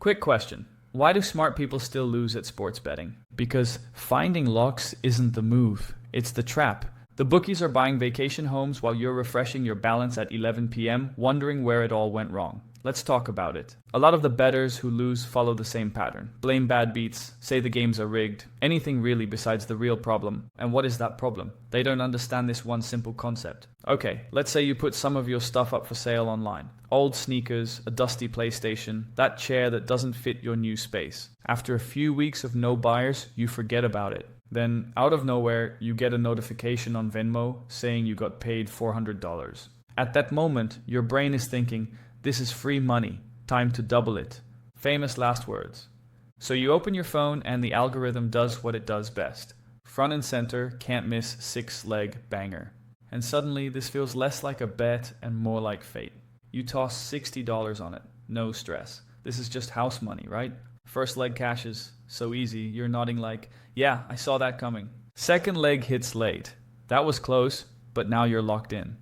Quick question. Why do smart people still lose at sports betting? Because finding locks isn't the move, it's the trap. The bookies are buying vacation homes while you're refreshing your balance at 11 p.m., wondering where it all went wrong. Let's talk about it. A lot of the bettors who lose follow the same pattern. Blame bad beats, say the games are rigged, anything really besides the real problem. And what is that problem? They don't understand this one simple concept. Okay, let's say you put some of your stuff up for sale online. Old sneakers, a dusty PlayStation, that chair that doesn't fit your new space. After a few weeks of no buyers, you forget about it. Then, out of nowhere, you get a notification on Venmo saying you got paid $400. At that moment, your brain is thinking, this is free money, time to double it. Famous last words. So you open your phone and the algorithm does what it does best. Front and center, can't miss, 6-leg banger. And suddenly this feels less like a bet and more like fate. You toss $60 on it, no stress. This is just house money, right? First leg cashes, so easy, you're nodding like, yeah, I saw that coming. Second leg hits late. That was close, but now you're locked in.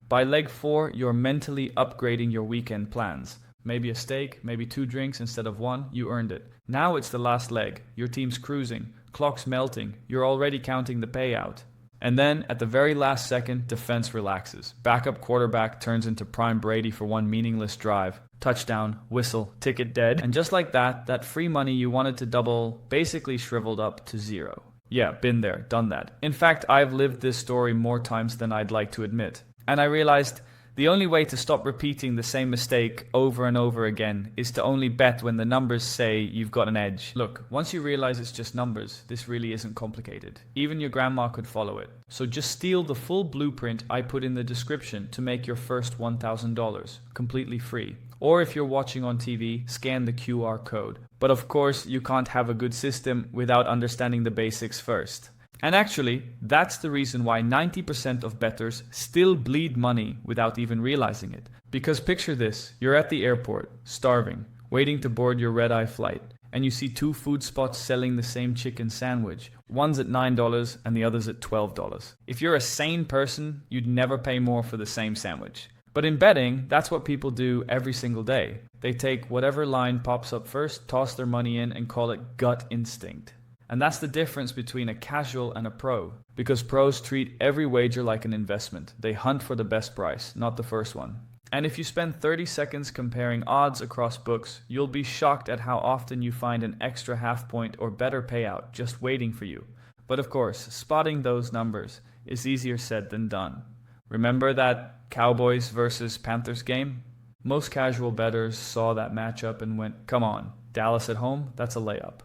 By leg 4, you're mentally upgrading your weekend plans. Maybe a steak, maybe 2 drinks instead of 1, you earned it. Now it's the last leg, your team's cruising, clock's melting, you're already counting the payout. And then, at the very last second, defense relaxes. Backup quarterback turns into prime Brady for one meaningless drive. Touchdown, whistle, ticket dead. And just like that, that free money you wanted to double basically shriveled up to 0. Yeah, been there, done that. In fact, I've lived this story more times than I'd like to admit. And I realized the only way to stop repeating the same mistake over and over again is to only bet when the numbers say you've got an edge. Look, once you realize it's just numbers, this really isn't complicated. Even your grandma could follow it. So just steal the full blueprint I put in the description to make your first $1,000 completely free. Or if you're watching on TV, scan the QR code. But of course, you can't have a good system without understanding the basics first. And actually, that's the reason why 90% of bettors still bleed money without even realizing it. Because picture this, you're at the airport, starving, waiting to board your red-eye flight, and you see 2 food spots selling the same chicken sandwich. One's at $9 and the other's at $12. If you're a sane person, you'd never pay more for the same sandwich. But in betting, that's what people do every single day. They take whatever line pops up first, toss their money in, and call it gut instinct. And that's the difference between a casual and a pro. Because pros treat every wager like an investment. They hunt for the best price, not the first one. And if you spend 30 seconds comparing odds across books, you'll be shocked at how often you find an extra half point or better payout just waiting for you. But of course, spotting those numbers is easier said than done. Remember that Cowboys versus Panthers game? Most casual bettors saw that matchup and went, come on, Dallas at home, that's a layup.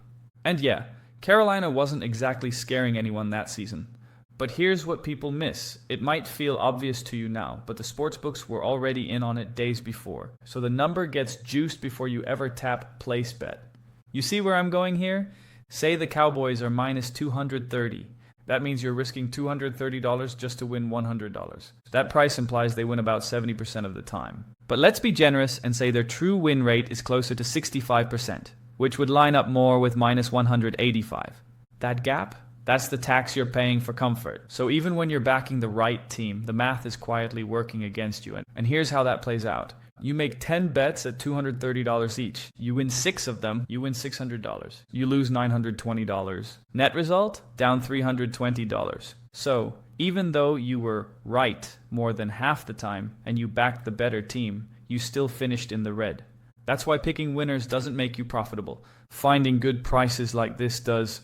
And yeah, Carolina wasn't exactly scaring anyone that season. But here's what people miss. It might feel obvious to you now, but the sportsbooks were already in on it days before. So the number gets juiced before you ever tap place bet. You see where I'm going here? Say the Cowboys are minus 230. That means you're risking $230 just to win $100. That price implies they win about 70% of the time. But let's be generous and say their true win rate is closer to 65%. Which would line up more with minus 185. That gap? That's the tax you're paying for comfort. So even when you're backing the right team, the math is quietly working against you. And here's how that plays out. You make 10 bets at $230 each. You win 6 of them, you win $600. You lose $920. Net result? Down $320. So even though you were right more than half the time and you backed the better team, you still finished in the red. That's why picking winners doesn't make you profitable. Finding good prices like this does.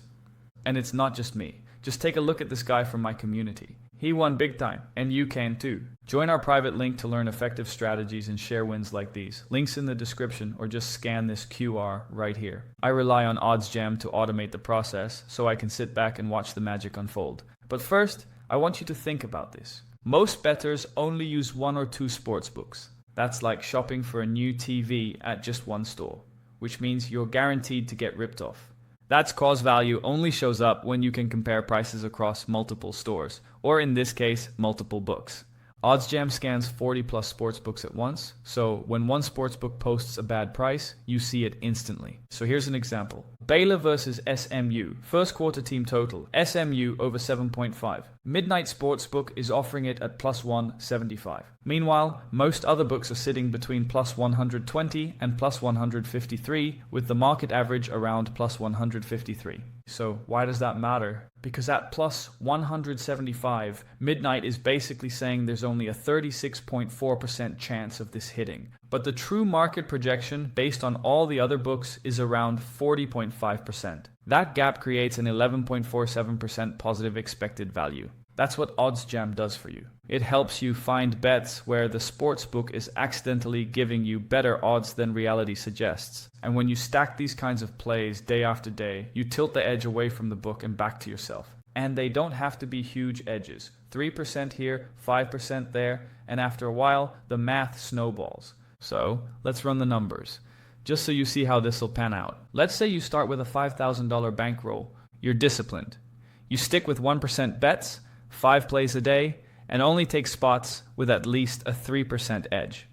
And it's not just me. Just take a look at this guy from my community. He won big time, and you can too. Join our private link to learn effective strategies and share wins like these. Links in the description, or just scan this QR right here. I rely on OddsJam to automate the process, so I can sit back and watch the magic unfold. But first, I want you to think about this. Most bettors only use 1 or 2 sportsbooks. That's like shopping for a new TV at just one store, which means you're guaranteed to get ripped off. That's cause value only shows up when you can compare prices across multiple stores, or in this case, multiple books. OddsJam scans 40 plus sportsbooks at once, so when one sportsbook posts a bad price, you see it instantly. So here's an example. Baylor versus SMU. First quarter team total. SMU over 7.5. Midnight Sportsbook is offering it at plus 175. Meanwhile, most other books are sitting between plus 120 and plus 153, with the market average around plus 153. So why does that matter? Because at plus 175, Midnight is basically saying there's only a 36.4% chance of this hitting. But the true market projection, based on all the other books, is around 40.5%. That gap creates an 11.47% positive expected value. That's what OddsJam does for you. It helps you find bets where the sportsbook is accidentally giving you better odds than reality suggests. And when you stack these kinds of plays day after day, you tilt the edge away from the book and back to yourself. And they don't have to be huge edges. 3% here, 5% there, and after a while, the math snowballs. So, let's run the numbers, just so you see how this will pan out. Let's say you start with a $5,000 bankroll. You're disciplined. You stick with 1% bets, 5 plays a day, and only take spots with at least a 3% edge.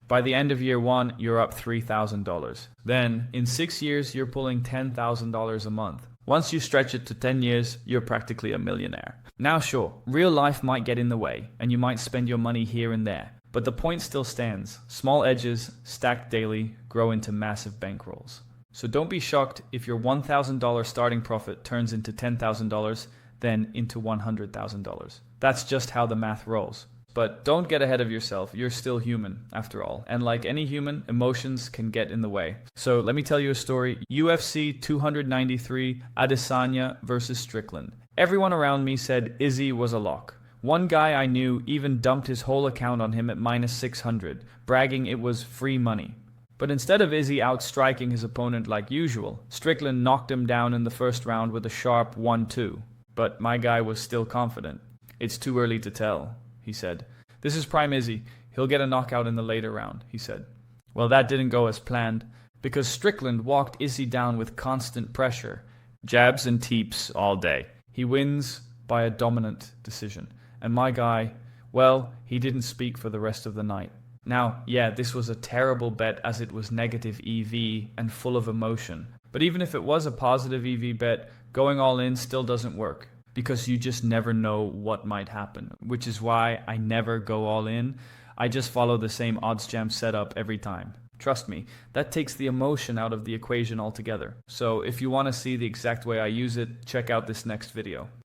By the end of year 1, you're up $3,000. Then, in 6 years, you're pulling $10,000 a month. Once you stretch it to 10 years, you're practically a millionaire. Now sure, real life might get in the way, and you might spend your money here and there. But the point still stands. Small edges, stacked daily, grow into massive bankrolls. So don't be shocked if your $1,000 starting profit turns into $10,000, then into $100,000. That's just how the math rolls. But don't get ahead of yourself. You're still human, after all. And like any human, emotions can get in the way. So let me tell you a story. UFC 293, Adesanya versus Strickland. Everyone around me said Izzy was a lock. One guy I knew even dumped his whole account on him at minus 600, bragging it was free money. But instead of Izzy outstriking his opponent like usual, Strickland knocked him down in the first round with a sharp 1-2. But my guy was still confident. It's too early to tell, he said. This is prime Izzy. He'll get a knockout in the later round, he said. Well, that didn't go as planned, because Strickland walked Izzy down with constant pressure. Jabs and teeps all day. He wins by a dominant decision. And my guy, well, he didn't speak for the rest of the night. Now, yeah, this was a terrible bet as it was negative EV and full of emotion. But even if it was a positive EV bet, going all in still doesn't work, because you just never know what might happen, which is why I never go all in. I just follow the same OddsJam setup every time. Trust me, that takes the emotion out of the equation altogether. So if you want to see the exact way I use it, check out this next video.